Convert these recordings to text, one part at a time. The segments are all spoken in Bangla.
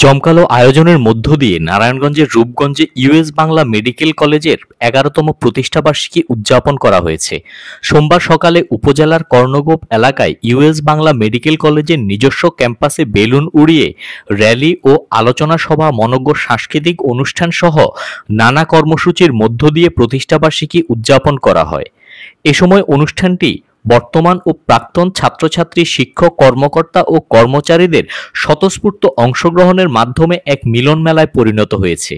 জমকালো আয়োজনের মধ্য দিয়ে নারায়ণগঞ্জের রূপগঞ্জে ইউএস বাংলা মেডিকেল কলেজের ১১তম প্রতিষ্ঠাবার্ষিকী উদযাপন করা হয়েছে। সোমবার সকালে উপজেলার কর্ণগোপ এলাকায় ইউএস বাংলা মেডিকেল কলেজের নিজস্ব ক্যাম্পাসে বেলুন উড়িয়ে র্যালি ও আলোচনা সভা, মনোজ্ঞ সাংস্কৃতিক অনুষ্ঠান সহ নানা কর্মসূচির মধ্য দিয়ে প্রতিষ্ঠাবার্ষিকী উদযাপন করা হয়। এ সময় অনুষ্ঠানটি বর্তমান ও প্রাক্তন ছাত্রছাত্রী, শিক্ষক, কর্মকর্তা ও কর্মচারীদের স্বতঃস্ফূর্ত অংশগ্রহণের মাধ্যমে এক মিলন মেলায় পরিণত হয়েছে।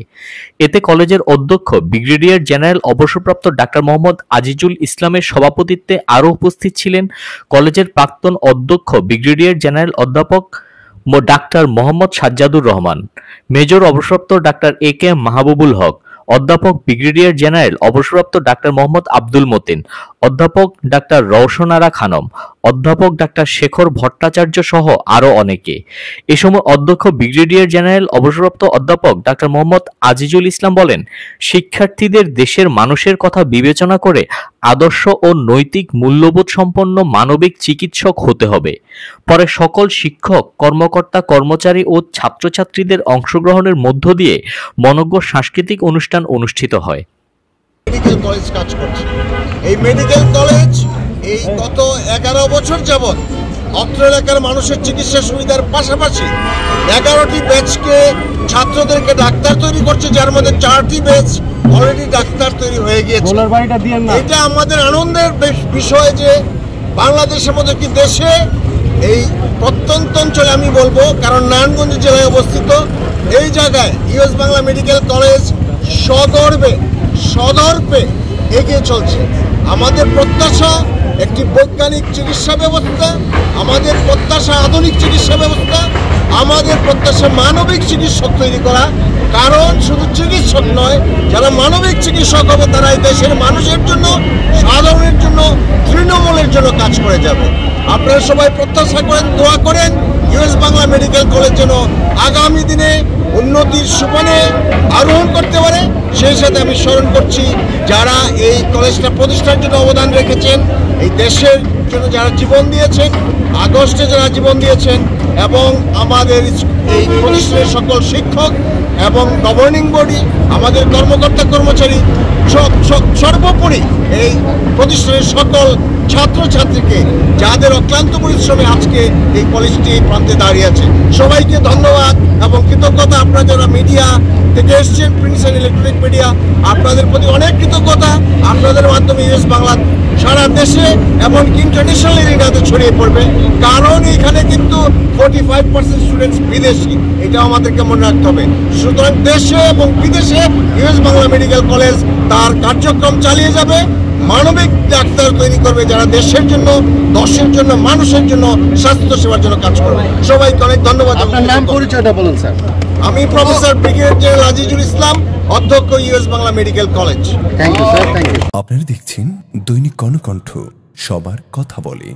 এতে কলেজের অধ্যক্ষ ব্রিগেডিয়ার জেনারেল অবসরপ্রাপ্ত ডাক্তার মোহাম্মদ আজিজুল ইসলামের সভাপতিত্বে আরও উপস্থিত ছিলেন কলেজের প্রাক্তন অধ্যক্ষ ব্রিগেডিয়ার জেনারেল অধ্যাপক ডাক্তার মোহাম্মদ সাজ্জাদুর রহমান, মেজর অবসরপ্রাপ্ত ডাক্তার এ কে মাহবুবুল হক, অধ্যাপক ব্রিগেডিয়ার জেনারেল অবসরপ্রাপ্ত ডাক্তার মোহাম্মদ আব্দুল মতিন, অধ্যাপক ডাক্তার রওশন আরা খানম, অধ্যাপক ডাক্তার শেখর ভট্টাচার্য সহ আরও অনেকে। এ সময় অধ্যক্ষ ব্রিগেডিয়ার জেনারেল অবসরপ্রাপ্ত অধ্যাপক ডাক্তার মোহাম্মদ আজিজুল ইসলাম বলেন, শিক্ষার্থীদের দেশের মানুষের কথা বিবেচনা করে আদর্শ ও নৈতিক মূল্যবোধ সম্পন্ন মানবিক চিকিৎসক হতে হবে। পরে সকল শিক্ষক, কর্মকর্তা, কর্মচারী ও ছাত্রছাত্রীদের অংশগ্রহণের মধ্য দিয়ে মনোজ্ঞ সাংস্কৃতিক অনুষ্ঠান অনুষ্ঠিত হয়। মেডিকেল কলেজ কাজ করছে। এই মেডিকেল কলেজ এই গত 11 বছর যাবৎ অত্র এলাকার মানুষের চিকিৎসা সুবিধার পাশাপাশি 11টি ব্যাচকে ছাত্রদেরকে ডাক্তার তৈরি করছে, যার মধ্যে 4টি ব্যাচ অলরেডি ডাক্তার তৈরি হয়ে গিয়েছে। এটা আমাদের আনন্দের বিষয় যে বাংলাদেশের মতো একটি দেশে এই প্রত্যন্ত অঞ্চলে, আমি বলবো কারণ নারায়ণগঞ্জ জেলায় অবস্থিত, এই জায়গায় ইউএস বাংলা মেডিকেল কলেজ সদর্পে এগিয়ে চলছে। আমাদের প্রত্যাশা একটি বৈজ্ঞানিক চিকিৎসা ব্যবস্থা, আমাদের প্রত্যাশা আধুনিক চিকিৎসা ব্যবস্থা, আমাদের প্রত্যাশা মানবিক চিকিৎসক তৈরি করা। কারণ শুধু চিকিৎসক নয়, যারা মানবিক চিকিৎসক হবে তারা এই দেশের মানুষের জন্য, সাধারণের জন্য, তৃণমূলের জন্য কাজ করে যাবে। আপনারা সবাই প্রত্যাশা করেন, দোয়া করেন ইউএস বাংলা মেডিকেল কলেজ যেন আগামী দিনে উন্নতির সোপানে আরোহণ করতে পারে। সেই সাথে আমি স্মরণ করছি যারা এই কলেজটা প্রতিষ্ঠার জন্য অবদান রেখেছেন, এই দেশের জন্য যারা জীবন দিয়েছেন, আগস্টে যারা জীবন দিয়েছেন, এবং আমাদের এই প্রতিষ্ঠানের সকল শিক্ষক এবং গভর্নিং বডি, আমাদের কর্মকর্তা কর্মচারী, সর্বোপরি এই প্রতিষ্ঠানের সকল ছাত্রছাত্রীকে যাদের অক্লান্ত পরিশ্রমে আজকে এই কলেজটি প্রান্তে দাঁড়িয়ে আছে, সবাইকে ধন্যবাদ এবং কৃতজ্ঞতা। আপনারা যারা মিডিয়া থেকে এসছেন, প্রিন্ট অ্যান্ড ইলেকট্রনিক মিডিয়া, আপনাদের প্রতি অনেক কৃতজ্ঞতা। আপনাদের মাধ্যমে ইউএস বাংলা সারা দেশে এমনকি ইন্টারন্যাশনাল এরিয়াতে ছড়িয়ে পড়বে। কারণ এখানে কিন্তু 45% স্টুডেন্টস বিদেশি, এটা আমাদেরকে মনে রাখতে হবে। সুতরাং দেশে এবং বিদেশে ইউএস বাংলা মেডিকেল কলেজ তার কার্যক্রম চালিয়ে যাবে, মানবিক ডাক্তার তৈরি করবে যারা দেশের জন্য, দশের জন্য, মানুষের জন্য, স্বাস্থ্য সেবার জন্য কাজ করবে। সবাইকে অনেক ধন্যবাদ। আপনার নাম পরিচয়টা বলুন স্যার। আমি professor brigadier general Azizul Islam, অধ্যক্ষ US Bangla medical college. Thank you sir, thank you. আপনারা দেখছেন দৈনিক কর্ণকণ্ঠ, সবার কথা বলে।